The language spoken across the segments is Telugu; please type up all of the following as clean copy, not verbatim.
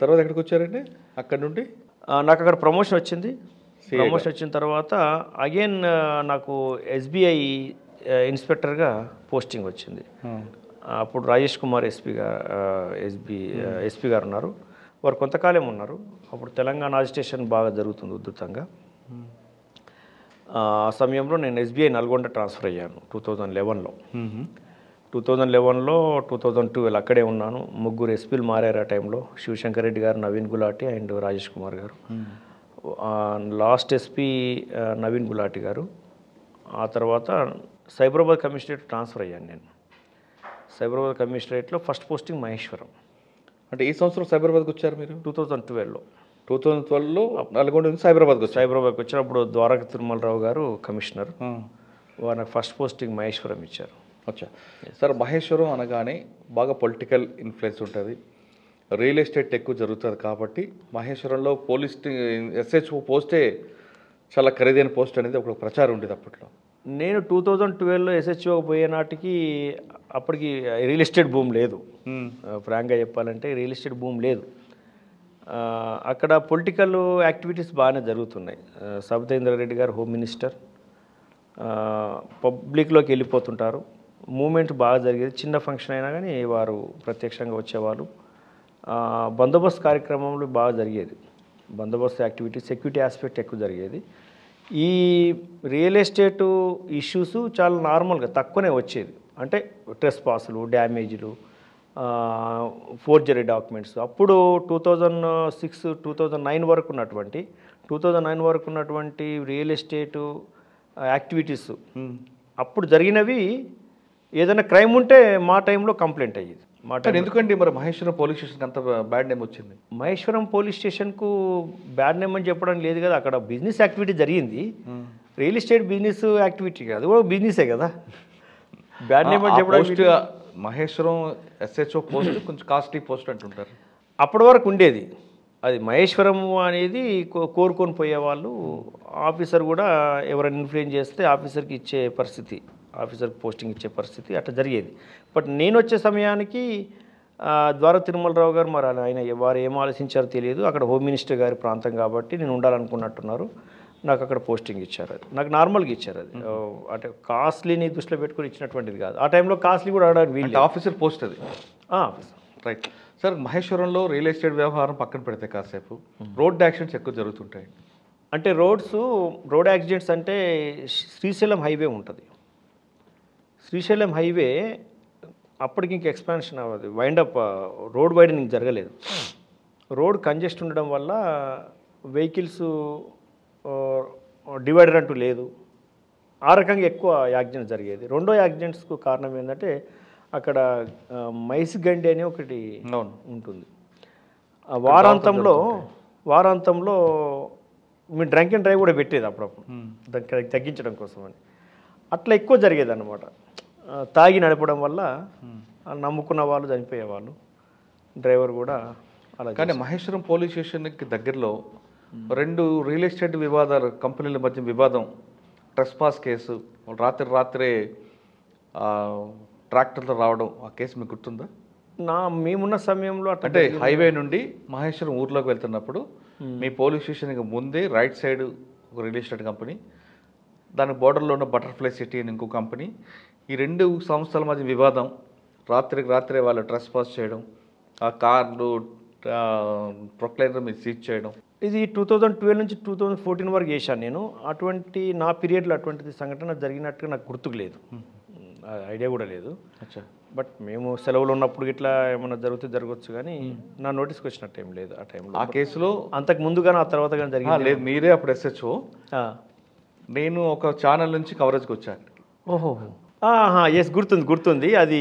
తర్వాత ఎక్కడికి వచ్చారండి అక్కడ నుండి? నాకు అక్కడ ప్రమోషన్ వచ్చింది. ప్రమోషన్ వచ్చిన తర్వాత అగైన్ నాకు ఎస్బీఐ ఇన్స్పెక్టర్గా పోస్టింగ్ వచ్చింది. అప్పుడు రాజేష్ కుమార్ ఎస్పీ గారు ఉన్నారు. వారు కొంతకాలం ఉన్నారు. అప్పుడు తెలంగాణ అజిటేషన్ బాగా జరుగుతుంది ఉధృతంగా. ఆ సమయంలో నేను ఎస్బీఐ నల్గొండ ట్రాన్స్ఫర్ అయ్యాను 2011లో. 2011లో 2012 అక్కడే ఉన్నాను. ముగ్గురు ఎస్పీలు మారారు ఆ టైంలో. శివశంకర్ రెడ్డి గారు, నవీన్ గులాటి అండ్ రాజేష్ కుమార్ గారు. లాస్ట్ ఎస్పీ నవీన్ గులాటి గారు. ఆ తర్వాత సైబరాబాద్ కమిషనరేట్ ట్రాన్స్ఫర్ అయ్యాను నేను. సైబరాబాద్ కమిషనరేట్లో ఫస్ట్ పోస్టింగ్ మహేశ్వరం. అంటే ఈ సంవత్సరం సైబరాబాద్కి వచ్చారు మీరు? 2012లో. 2012లో నల్గొండ నుంచి సైబరాబాద్కి వచ్చారు. సైబరాబాద్కి వచ్చినప్పుడు ద్వారక తిరుమలరావు గారు కమిషనర్. వారు నాకు ఫస్ట్ పోస్టింగ్ మహేశ్వరం ఇచ్చారు. అచ్చా సార్, మహేశ్వరం అనగానే బాగా పొలిటికల్ ఇన్ఫ్లుయెన్స్ ఉంటుంది, రియల్ ఎస్టేట్ ఎక్కువ జరుగుతుంది కాబట్టి మహేశ్వరంలో పోలీస్ ఎస్హెచ్ఓ పోస్టే చాలా ఖరీదైన పోస్ట్ అనేది ఒక ప్రచారం ఉండేది అప్పట్లో. నేను 2012లో ఎస్హెచ్ఓ పోయే నాటికి అప్పటికి రియల్ ఎస్టేట్ భూమి లేదు. ఫ్రాంక్గా చెప్పాలంటే రియల్ ఎస్టేట్ భూమి లేదు. అక్కడ పొలిటికల్ యాక్టివిటీస్ బాగానే జరుగుతున్నాయి. సబితేంద్ర రెడ్డి గారు హోమ్ మినిస్టర్, పబ్లిక్లోకి వెళ్ళిపోతుంటారు. మూమెంట్ బాగా జరిగేది. చిన్న ఫంక్షన్ అయినా కానీ వారు ప్రత్యక్షంగా వచ్చేవాళ్ళు. బందోబస్తు కార్యక్రమంలో బాగా జరిగేది. బందోబస్తు యాక్టివిటీ, సెక్యూరిటీ ఆస్పెక్ట్ ఎక్కువ జరిగేది. ఈ రియల్ ఎస్టేటు ఇష్యూస్ చాలా నార్మల్గా తక్కువనే వచ్చేది. అంటే ట్రెస్ పాసులు, డ్యామేజ్లు, ఫోర్జరీ డాక్యుమెంట్స్. అప్పుడు 2006, 2009 వరకు ఉన్నటువంటి రియల్ ఎస్టేటు యాక్టివిటీస్ అప్పుడు జరిగినవి. ఏదైనా క్రైమ్ ఉంటే మా టైంలో కంప్లైంట్ అయ్యేది. ఎందుకండి మరి మహేశ్వరం పోలీస్ స్టేషన్కి అంత బ్యాడ్ నేమ్ వచ్చింది? మహేశ్వరం పోలీస్ స్టేషన్కు బ్యాడ్ నేమ్ అని చెప్పడం లేదు కదా. అక్కడ బిజినెస్ యాక్టివిటీ జరిగింది. రియల్ ఎస్టేట్ బిజినెస్ యాక్టివిటీ కాదు, కూడా బిజినెసే కదా. బ్యాడ్ నేమ్ అని చెప్పడం. మహేశ్వరం ఎస్హెచ్ఓ పోస్ట్ కొంచెం కాస్ట్లీ పోస్ట్ అంటుంటారు. అప్పటి వరకు ఉండేది అది. మహేశ్వరం అనేది కోరుకొని పోయేవాళ్ళు. ఆఫీసర్ కూడా ఎవరైనా ఇన్ఫ్లుయెన్స్ చేస్తే ఆఫీసర్కి ఇచ్చే పరిస్థితి, ఆఫీసర్కి పోస్టింగ్ ఇచ్చే పరిస్థితి అట్లా జరిగేది. బట్ నేను వచ్చే సమయానికి ద్వారక తిరుమలరావు గారు మరి ఆయన వారు ఏం ఆలోచించారో తెలియదు. అక్కడ హోమ్ మినిస్టర్ గారి ప్రాంతం కాబట్టి నేను ఉండాలనుకున్నట్టున్నారు. నాకు అక్కడ పోస్టింగ్ ఇచ్చారు. అది నాకు నార్మల్గా ఇచ్చారు. అది అంటే కాస్ట్లీని దృష్టిలో పెట్టుకుని ఇచ్చినటువంటిది కాదు. ఆ టైంలో కాస్ట్లీ కూడా ఆడడానికి వీళ్ళు. ఆఫీసర్ పోస్ట్ అది. Officer right sir. మహేశ్వరంలో రియల్ ఎస్టేట్ వ్యవహారం పక్కన పెడితే కాసేపు రోడ్ యాక్సిడెంట్స్ ఎక్కువ జరుగుతుంటాయి. అంటే రోడ్ యాక్సిడెంట్స్ అంటే శ్రీశైలం హైవే ఉంటుంది. శ్రీశైలం హైవే అప్పటికి ఇంక ఎక్స్పాన్షన్ అవ్వదు, వైండప్ రోడ్ వైడనింగ్ జరగలేదు. రోడ్ కంజెస్ట్ ఉండడం వల్ల వెహికల్స్ డివైడర్ అంటూ లేదు. ఆ రకంగా ఎక్కువ యాక్సిడెంట్స్ జరిగేది. రెండో యాక్సిడెంట్స్కు కారణం ఏంటంటే అక్కడ మైసిగండి అని ఒకటి ఉంటుంది. వారాంతంలో మీ డ్రంక్ అండ్ డ్రైవ్ కూడా పెట్టేది అప్పుడప్పుడు, దానికి తగ్గించడం కోసం అని. అట్లా ఎక్కువ జరిగేది అన్నమాట. తాగి నడపడం వల్ల నమ్ముకున్న వాళ్ళు చనిపోయేవాళ్ళు, డ్రైవర్ కూడా అలా. కానీ మహేశ్వరం పోలీస్ స్టేషన్కి దగ్గరలో రెండు రియల్ ఎస్టేట్ వివాదాలు, కంపెనీల మధ్య వివాదం, ట్రెస్పాస్ కేసు, రాత్రే ట్రాక్టర్లో రావడం, ఆ కేసు మీకు గుర్తుందా? మేమున్న సమయంలో అంటే హైవే నుండి మహేశ్వరం ఊర్లోకి వెళ్తున్నప్పుడు మీ పోలీస్ స్టేషన్కి ముందే రైట్ సైడ్ ఒక రియల్ ఎస్టేట్ కంపెనీ, దాని బోర్డర్లో ఉన్న బటర్ఫ్లై సిటీ అని ఇంకో కంపెనీ, ఈ రెండు సంస్థల మధ్య వివాదం. రాత్రే వాళ్ళు ట్రెస్పాస్ చేయడం, ఆ కార్లు ప్రొక్లైనర్ మీద సీజ్ చేయడం. ఇది 2012 నుంచి 2014 వరకు చేశాను నేను. నా పీరియడ్లో అటువంటిది సంఘటన జరిగినట్టుగా నాకు గుర్తుకు లేదు, ఐడియా కూడా లేదు. బట్ మేము సెలవులు ఉన్నప్పుడు ఇట్లా ఏమైనా జరగవచ్చు కానీ నా నోటీస్కి వచ్చినట్టు ఏం లేదు ఆ టైంలో. ఆ కేసులో అంతకు ముందుగానే ఆ తర్వాత కానీ జరిగింది లేదు. మీరే అప్పుడు ఎస్హెచ్ఓ, నేను ఒక ఛానల్ నుంచి కవరేజ్కి వచ్చాను. ఓహో, ఎస్, గుర్తుంది. అది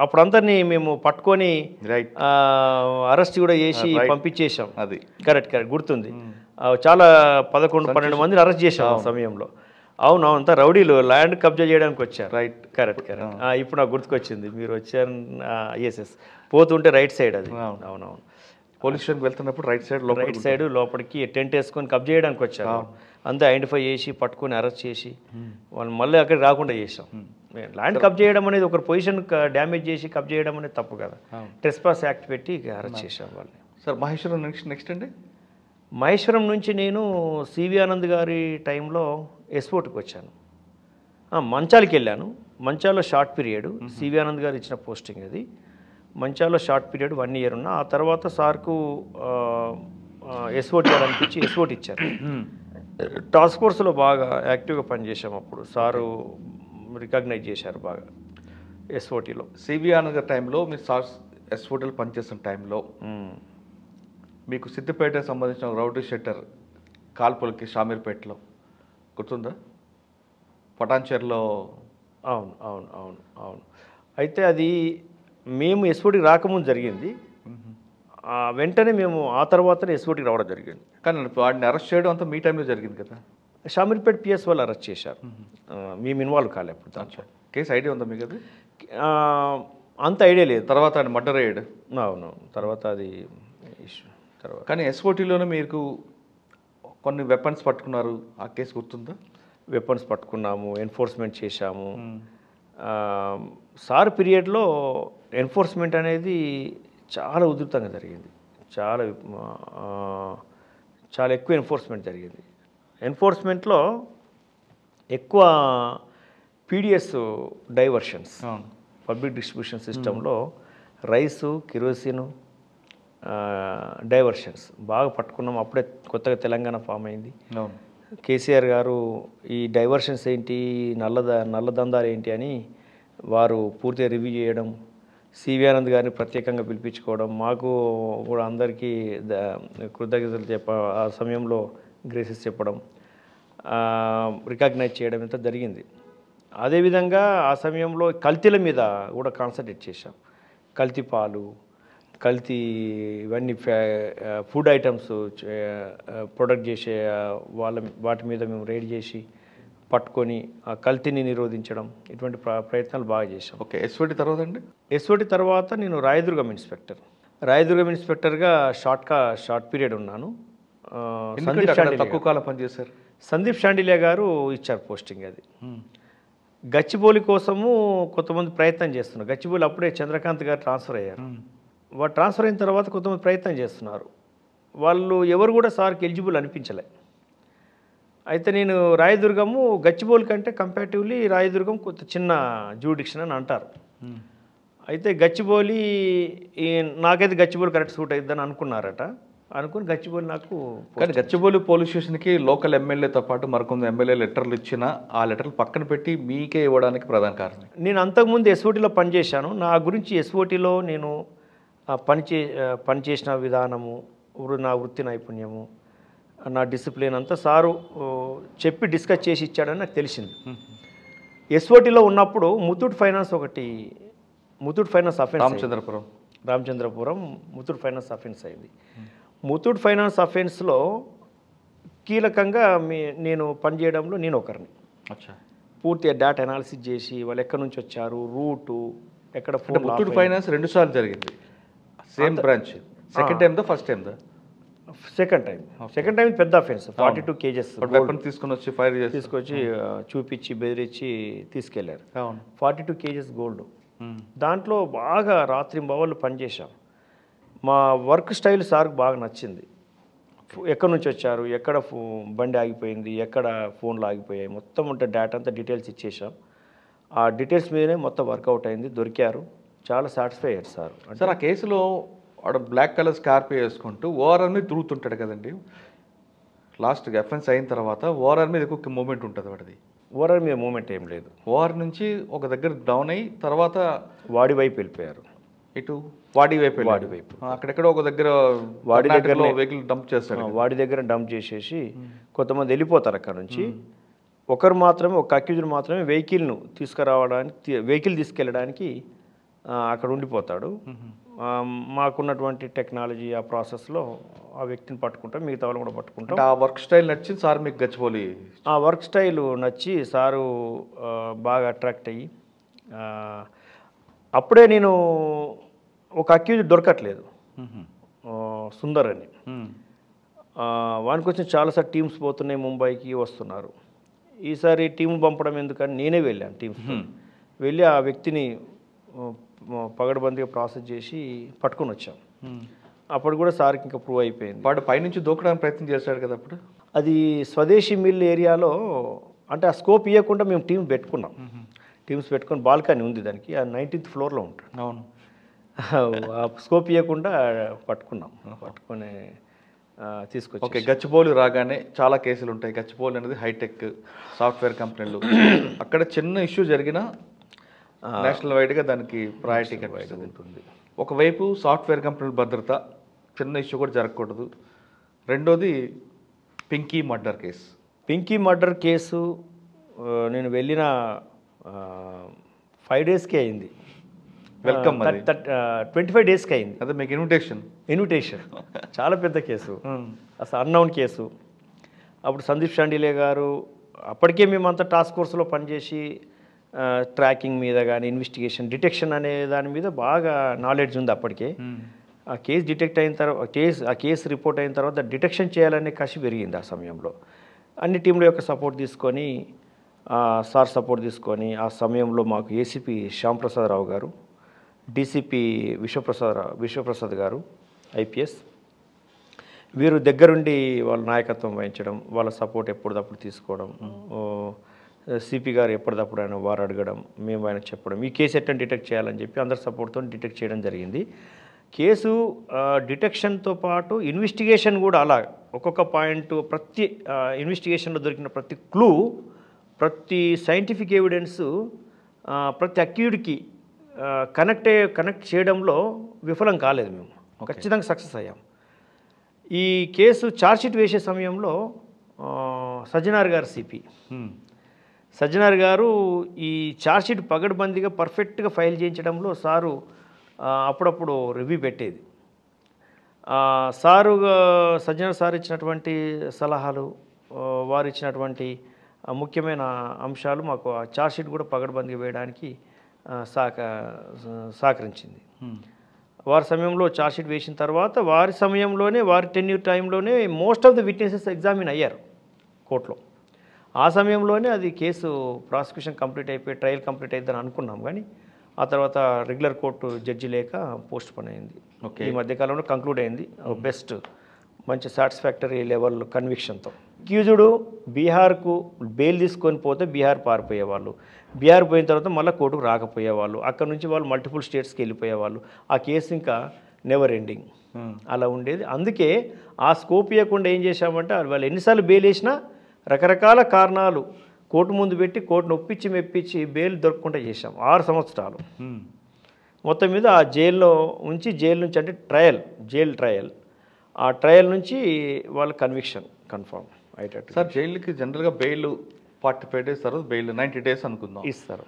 అప్పుడు అందరినీ మేము పట్టుకొని అరెస్ట్ కూడా చేసి పంపించేసాం. అది కరెక్ట్ గుర్తుంది. చాలా 11-12 మందిని అరెస్ట్ చేసాం ఆ సమయంలో. అవును, అంతా రౌడీలు ల్యాండ్ కబ్జా చేయడానికి వచ్చారు. Right, correct. ఇప్పుడు నాకు గుర్తుకొచ్చింది, మీరు వచ్చారు. ఎస్, పోతుంటే రైట్ సైడ్ అది. అవునవును, పోలీస్ స్టేషన్కి వెళ్తున్నప్పుడు రైట్ సైడ్ లోపలికి టెంట్ వేసుకొని కబ్జా చేయడానికి వచ్చారు. అంతా ఐడెంటిఫై చేసి పట్టుకొని అరెస్ట్ చేసి వాళ్ళు మళ్ళీ అక్కడికి రాకుండా చేసాం. ల్యాండ్ కబ్జా చేయడం అనేది, ఒక పొజిషన్ డ్యామేజ్ చేసి కబ్జా చేయడం అనేది తప్పు కదా. ట్రెస్పాస్ యాక్ట్ పెట్టి అరెస్ట్ చేసాం వాళ్ళని. సార్ మహేశ్వరం నెక్స్ట్ అండి. మహేశ్వరం నుంచి నేను సివి ఆనంద్ గారి టైంలో ఎస్పోర్ట్కి వచ్చాను. మంచాలకి వెళ్ళాను. మంచాలో షార్ట్ పీరియడ్ సివి ఆనంద్ గారు ఇచ్చిన పోస్టింగ్ అది. మంచాలో షార్ట్ పీరియడ్ 1 year ఉన్నా. ఆ తర్వాత సార్కు ఎస్ఓటి అనిపించి ఎస్ఓటి ఇచ్చారు. టాస్క్ ఫోర్స్లో బాగా యాక్టివ్గా పనిచేసాం. అప్పుడు సారు రికగ్నైజ్ చేశారు బాగా ఎస్ఓటీలో. సివి ఆనంద్ గారి టైంలో మీరు సార్ ఎస్ఓటీలో పనిచేస్తున్న టైంలో మీకు సిద్దిపేట సంబంధించిన రౌడీ షెట్టర్ కాల్పులకి షామీర్పేటలో గుర్తుందా? పటాన్చేరులో. అవును అవును అవును అవును. అయితే అది మేము ఎస్ఓటీకి రాకముందు జరిగింది. వెంటనే మేము ఆ తర్వాతనే ఎస్ఓటీకి రావడం జరిగింది. కానీ వాడిని అరెస్ట్ చేయడం అంతా మీ టైంలో జరిగింది కదా? షామీర్పేట పిఎస్ వాళ్ళు అరెస్ట్ చేశారు. మేము ఇన్వాల్వ్ కాలేప్పుడు దాంట్లో. కేసు ఐడియా ఉందా మీకు? అది అంత ఐడియా లేదు. తర్వాత ఆయన మర్డర్ అయ్యాడు. అవును, తర్వాత అది ఇష్యూ తర్వాత. కానీ ఎస్ఓటీలోనే మీకు కొన్ని వెపన్స్ పట్టుకున్నారు, ఆ కేసు గుర్తుందా? వెపన్స్ పట్టుకున్నాము, ఎన్ఫోర్స్మెంట్ చేశాము. సార్ పీరియడ్లో ఎన్ఫోర్స్మెంట్ అనేది చాలా ఉధృతంగా జరిగింది. చాలా ఎక్కువ ఎన్ఫోర్స్మెంట్ జరిగింది. ఎన్ఫోర్స్మెంట్లో ఎక్కువ పీడిఎస్ డైవర్షన్స్, పబ్లిక్ డిస్ట్రిబ్యూషన్ సిస్టంలో రైసు, కిరోసిన్ డైవర్షన్స్ బాగా పట్టుకున్నాం. అప్పుడే కొత్తగా తెలంగాణ ఫామ్ అయింది. కేసీఆర్ గారు ఈ డైవర్షన్స్ ఏంటి, నల్లదందాలు ఏంటి అని వారు పూర్తిగా రివ్యూ చేయడం, సివి ఆనంద్ గారిని ప్రత్యేకంగా పిలిపించుకోవడం, మాకు కూడా అందరికీ కృతజ్ఞతలు ఆ సమయంలో గ్రేసెస్ చెప్పడం, రికగ్నైజ్ చేయడం ఇంత జరిగింది. అదేవిధంగా ఆ సమయంలో కల్తీల మీద కూడా కాన్సన్ట్రేట్ చేశాం. కల్తీ పాలు, కల్తీ ఇవన్నీ ఫుడ్ ఐటమ్స్ ప్రొడక్ట్ చేసే వాటి మీద మేము రైడ్ చేసి పట్టుకొని ఆ కల్తీని నిరోధించడం, ఇటువంటి ప్రయత్నాలు బాగా చేశాం. ఓకే. ఎస్ఓటీ తర్వాత అండి? ఎస్ఓటీ తర్వాత నేను రాయదుర్గం ఇన్స్పెక్టర్గా షార్ట్ పీరియడ్ ఉన్నాను. తక్కువ కాలం పనిచేశారు. సందీప్ షాండిలియా గారు ఇచ్చారు పోస్టింగ్. అది గచ్చిబౌలి కోసము కొంతమంది ప్రయత్నం చేస్తున్నారు. గచ్చిబౌలి అప్పుడే చంద్రకాంత్ గారు ట్రాన్స్ఫర్ అయ్యారు. వాళ్ళు ట్రాన్స్ఫర్ అయిన తర్వాత కొంతమంది ప్రయత్నం చేస్తున్నారు. వాళ్ళు ఎవరు కూడా సార్కి ఎలిజిబుల్ అనిపించలే. అయితే నేను రాయదుర్గము గచ్చిబౌలి కంటే కంపారిటివ్లీ రాయదుర్గం కొంత చిన్న జ్యూడిక్షన్ అని అంటారు. అయితే గచ్చిబౌలి నాకైతే గచ్చిబౌలి కరెక్ట్ సూట్ అవుతుందని అనుకున్నారట. అనుకుని గచ్చిబౌలి నాకు. కానీ గచ్చిబౌలి పోలీస్ స్టేషన్కి లోకల్ ఎమ్మెల్యేతో పాటు మరికొంత ఎమ్మెల్యే లెటర్లు ఇచ్చినా ఆ లెటర్లు పక్కన పెట్టి మీకే ఇవ్వడానికి ప్రధాన కారణం. నేను అంతకుముందు ఎస్ఓటీలో పనిచేశాను. నా గురించి ఎస్ఓటీలో నేను పనిచేసిన విధానము, నా వృత్తి నైపుణ్యము, నా డిసిప్లిన్ అంతా సారు చెప్పి డిస్కస్ చేసి ఇచ్చాడని నాకు తెలిసింది. ఎస్ఓటీలో ఉన్నప్పుడు Muthoot finance offence, Ramachandrapuram Muthoot finance offence అయింది. ముత్తూట్ ఫైనాన్స్ అఫెన్స్లో కీలకంగా నేను పనిచేయడంలో నేను ఒకరిని. పూర్తిగా డేటా అనాలిసిస్ చేసి వాళ్ళు ఎక్కడి నుంచి వచ్చారు, రూటు ఎక్కడ. ముత్తూట్ ఫైనాన్స్ 2 సార్లు జరిగింది, same branch. Second time first time? Second time పెద్ద అఫెన్స్. 42 kgs తీసుకొచ్చి చూపించి బెదిరించి తీసుకెళ్లారు. 42 kgs గోల్డ్. దాంట్లో బాగా రాత్రింబవళ్ళు పనిచేశాం. మా వర్క్ స్టైల్ సార్కి బాగా నచ్చింది. ఎక్కడి నుంచి వచ్చారు, ఎక్కడ బండి ఆగిపోయింది, ఎక్కడ ఫోన్లు ఆగిపోయాయి, మొత్తం ఉంటే డేటా అంతా డీటెయిల్స్ ఇచ్చేసాం. ఆ డీటెయిల్స్ మీదనే మొత్తం వర్కౌట్ అయింది, దొరికారు. చాలా సాటిస్ఫై అయ్యారు సార్. సార్ ఆ కేసులో వాడు బ్లాక్ కలర్ స్కార్పియో వేసుకుంటూ ఓఆర్ఆర్ మీద తిరుగుతుంటాడు కదండి. లాస్ట్ ఎఫెన్స్ అయిన తర్వాత ఓఆర్ఆర్ మీద ఎక్కువ మూమెంట్ ఉంటుంది వాడిది. ఓఆర్ఆర్ మీద మూమెంట్ ఏం లేదు. ఓఆర్ నుంచి ఒక దగ్గర డౌన్ అయ్యి తర్వాత వాడి వైపు వెళ్ళిపోయారు. ఇటు వాడి వైపు అక్కడెక్కడో ఒక దగ్గర వాడి దగ్గర వెహికల్ డంప్ చేస్తాడు. వాడి దగ్గర డంప్ చేసేసి కొంతమంది వెళ్ళిపోతారు అక్కడ నుంచి. ఒకరు మాత్రమే, ఒక అక్యూజ్డ్ మాత్రమే వెహికల్ తీసుకెళ్ళడానికి అక్కడ ఉండిపోతాడు. మాకున్నటువంటి టెక్నాలజీ ఆ ప్రాసెస్లో ఆ వ్యక్తిని పట్టుకుంటాం, మిగతా వాళ్ళు కూడా పట్టుకుంటాం. ఆ వర్క్ స్టైల్ నచ్చి సార్ మీకు గచ్చిబౌలి? ఆ వర్క్ స్టైల్ నచ్చి సారు బాగా అట్రాక్ట్ అయ్యి, అప్పుడే నేను ఒక అక్యూజ్డ్ దొరకట్లేదు, సుందర్ అని. వానికి వచ్చిన చాలాసార్లు టీమ్స్ పోతున్నాయి, ముంబైకి వస్తున్నారు. ఈసారి టీం పంపడం ఎందుకని నేనే వెళ్ళాను. టీమ్స్ వెళ్ళి ఆ వ్యక్తిని పగడబందీగా ప్రాసెస్ చేసి పట్టుకొని వచ్చాం. అప్పుడు కూడా సార్కి ఇంకా ప్రూవ్ అయిపోయింది. వాడు పైనుంచి దూకడానికి ప్రయత్నం చేశాడు కదా అప్పుడు. అది స్వదేశీ మిల్ ఏరియాలో అంటే ఆ స్కోప్ ఇవ్వకుండా మేము టీమ్స్ పెట్టుకొని బాల్కనీ ఉంది దానికి, ఆ 19th ఫ్లోర్లో ఉంటాడు. అవును. ఆ స్కోప్ ఇవ్వకుండా పట్టుకొని తీసుకొచ్చి. ఓకే, గచ్చిబౌలి రాగానే చాలా కేసులు ఉంటాయి. గచ్చిబౌలి అనేది హైటెక్ సాఫ్ట్వేర్ కంపెనీలు. అక్కడ చిన్న ఇష్యూ జరిగినా నేషనల్ వైడ్గా దానికి ప్రయారిటీ ఉంటుంది. ఒకవైపు సాఫ్ట్వేర్ కంపెనీల భద్రత, చిన్న ఇష్యూ కూడా జరగకూడదు. రెండోది పింకీ మర్డర్ కేసు. నేను వెళ్ళిన 5 డేస్కే అయింది. వెల్కమ్. 25 డేస్కి అయింది. అదే మీకు ఇన్విటేషన్. చాలా పెద్ద కేసు, అసలు అన్నౌన్ కేసు. అప్పుడు సందీప్ షాండిలే గారు, అప్పటికే మేమంతా టాస్క్ ఫోర్స్లో పనిచేసి ట్రాకింగ్ మీద కానీ ఇన్వెస్టిగేషన్ డిటెక్షన్ అనే దాని మీద బాగా నాలెడ్జ్ ఉంది అప్పటికే. ఆ కేసు డిటెక్ట్ అయిన తర్వాత కేసు రిపోర్ట్ అయిన తర్వాత డిటెక్షన్ చేయాలనే కసి పెరిగింది ఆ సమయంలో. అన్ని టీంల యొక్క సపోర్ట్ తీసుకొని, సార్ సపోర్ట్ తీసుకొని, ఆ సమయంలో మాకు ఏసీపీ శ్యాంప్రసాదరావు గారు, డీసీపీ విశ్వప్రసాద్ గారు ఐపీఎస్, వీరు దగ్గరుండి వాళ్ళ నాయకత్వం వహించడం, వాళ్ళ సపోర్ట్ ఎప్పటికప్పుడు తీసుకోవడం, సిపి గారు ఎప్పటికప్పుడు ఆయన వారు అడగడం, మేము ఆయన చెప్పడం, ఈ కేసు ఎట్లా డిటెక్ట్ చేయాలని చెప్పి అందరి సపోర్ట్తో డిటెక్ట్ చేయడం జరిగింది. కేసు డిటెక్షన్తో పాటు ఇన్వెస్టిగేషన్ కూడా అలా ఒక్కొక్క పాయింట్, ప్రతి ఇన్వెస్టిగేషన్లో దొరికిన ప్రతి క్లూ, ప్రతి సైంటిఫిక్ ఎవిడెన్స్, ప్రతి అక్యూడ్కి కనెక్ట్ చేయడంలో విఫలం కాలేదు. మేము ఖచ్చితంగా సక్సెస్ అయ్యాం. ఈ కేసు ఛార్జ్షీట్ వేసే సమయంలో సజ్జనార్ గారు సిపి సజ్జనార్ గారు ఈ ఛార్జ్షీట్ పగడ్బందీగా పర్ఫెక్ట్గా ఫైల్ చేయించడంలో సారు అప్పుడప్పుడు రివ్యూ పెట్టేది. సజ్జనార్ సార్ ఇచ్చినటువంటి సలహాలు, వారు ఇచ్చినటువంటి ముఖ్యమైన అంశాలు మాకు ఆ ఛార్జ్షీట్ కూడా పగడ్బందీగా వేయడానికి సహకరించింది. వారి సమయంలో ఛార్జ్షీట్ వేసిన తర్వాత వారి సమయంలోనే, వారి టెన్యూర్ టైంలోనే most of the witnesses examine అయ్యారు కోర్టులో. ఆ సమయంలోనే అది కేసు ప్రాసిక్యూషన్ కంప్లీట్ అయిపోయి ట్రయల్ కంప్లీట్ అయిద్దని అనుకున్నాం, కానీ ఆ తర్వాత రెగ్యులర్ కోర్టు జడ్జి లేక పోస్ట్ పోన్ అయింది. ఈ మధ్యకాలంలో కంక్లూడ్ అయింది బెస్ట్, మంచి సాటిస్ఫాక్టరీ లెవెల్ కన్విక్షన్తో. అక్యూజ్డ్ బీహార్కు బెయిల్ తీసుకొని పోతే బీహార్ పారిపోయేవాళ్ళు, బీహార్ పోయిన తర్వాత మళ్ళీ కోర్టుకు రాకపోయేవాళ్ళు, అక్కడ నుంచి వాళ్ళు మల్టిపుల్ స్టేట్స్కి వెళ్ళిపోయేవాళ్ళు. ఆ కేసు ఇంకా నెవర్ ఎండింగ్ అలా ఉండేది. అందుకే ఆ స్కోప్ ఇవ్వకుండా ఏం చేశామంటే, వాళ్ళు ఎన్నిసార్లు బెయిల్ వేసినా రకరకాల కారణాలు కోర్టు ముందు పెట్టి కోర్టును ఒప్పించి మెప్పించి బెయిల్ దొరకకుండా చేశాం 6 సంవత్సరాలు. మొత్తం మీద ఆ జైల్లో ఉంచి, జైలు నుంచి అంటే జైలు ట్రయల్, ఆ ట్రయల్ నుంచి వాళ్ళ కన్విక్షన్ కన్ఫర్మ్ అయ్యేటట్టు. సార్, జైలుకి జనరల్గా బెయిల్ 45 డేస్ తర్వాత బెయిల్ 90 డేస్ అనుకుందాం ఇస్తారు.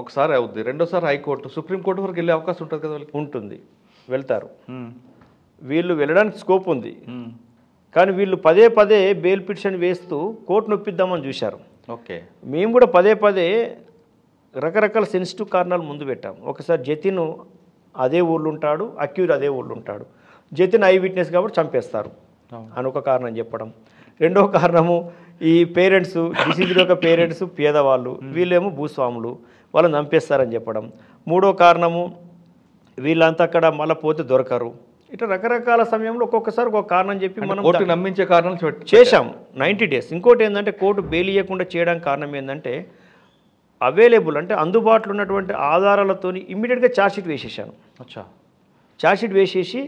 ఒకసారి అవుద్ది, రెండోసారి హైకోర్టు, సుప్రీంకోర్టు వరకు వెళ్ళే అవకాశం ఉంటుంది కదా వాళ్ళకి? ఉంటుంది, వెళ్తారు. వీళ్ళు వెళ్ళడానికి స్కోప్ ఉంది, కానీ వీళ్ళు పదే పదే బెయిల్ పిటిషన్ వేస్తూ కోర్టు నొప్పిద్దామని చూశారు. ఓకే, మేము కూడా పదే పదే రకరకాల సెన్సిటివ్ కారణాలు ముందు పెట్టాం. ఒకసారి జతిన్ అదే ఊళ్ళో ఉంటాడు, అక్యూజ్ అదే ఊళ్ళో ఉంటాడు, జతిన్ ఐ విట్నెస్ కాబట్టి చంపేస్తారు అని ఒక కారణం చెప్పడం. రెండవ కారణము, ఈ పేరెంట్స్, డిసీజ్డ్ యొక్క పేరెంట్స్ పేదవాళ్ళు, వీళ్ళేమో భూస్వాములు, వాళ్ళని చంపేస్తారని చెప్పడం. మూడో కారణము, వీళ్ళంతా అక్కడ మళ్ళీ పోతే దొరకరు. ఇట్లా రకరకాల సమయంలో ఒక్కొక్కసారి ఒక కారణం చెప్పి మనం కోర్టు నమ్మించే కారణాలు చేశాం 90 డేస్. ఇంకోటి ఏంటంటే, కోర్టు బెయిల్ ఇవ్వకుండా చేయడానికి కారణం ఏంటంటే, అవైలబుల్ అంటే అందుబాటులో ఉన్నటువంటి ఆధారాలతో ఇమ్మీడియట్గా ఛార్జ్షీట్ వేసేసాను. ఛార్జ్షీట్ వేసేసి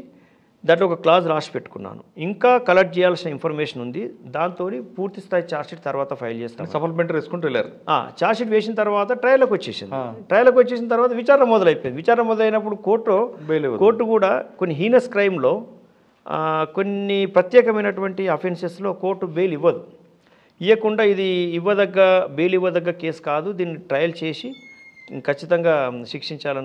దాంట్లో ఒక క్లాజ్ రాసి పెట్టుకున్నాను. ఇంకా కలెక్ట్ చేయాల్సిన ఇన్ఫర్మేషన్ ఉంది, దాంతో పూర్తి స్థాయి ఛార్జ్షీట్ తర్వాత ఫైల్ చేస్తాను. సప్లిమెంటరీ వేసుకుంటూ వెళ్ళారు. ఛార్జ్షీట్ వేసిన తర్వాత ట్రయల్కి వచ్చేసిన తర్వాత విచారణ మొదలైపోయింది. విచారణ మొదలైనప్పుడు కోర్టు కూడా కొన్ని హీనస్ క్రైమ్లో, కొన్ని ప్రత్యేకమైనటువంటి అఫెన్సెస్లో కోర్టు బెయిల్ ఇవ్వదు. ఇవ్వకుండా ఇది బెయిల్ ఇవ్వదగ్గ కేసు కాదు, దీన్ని ట్రయల్ చేసి ఖచ్చితంగా శిక్షించాలని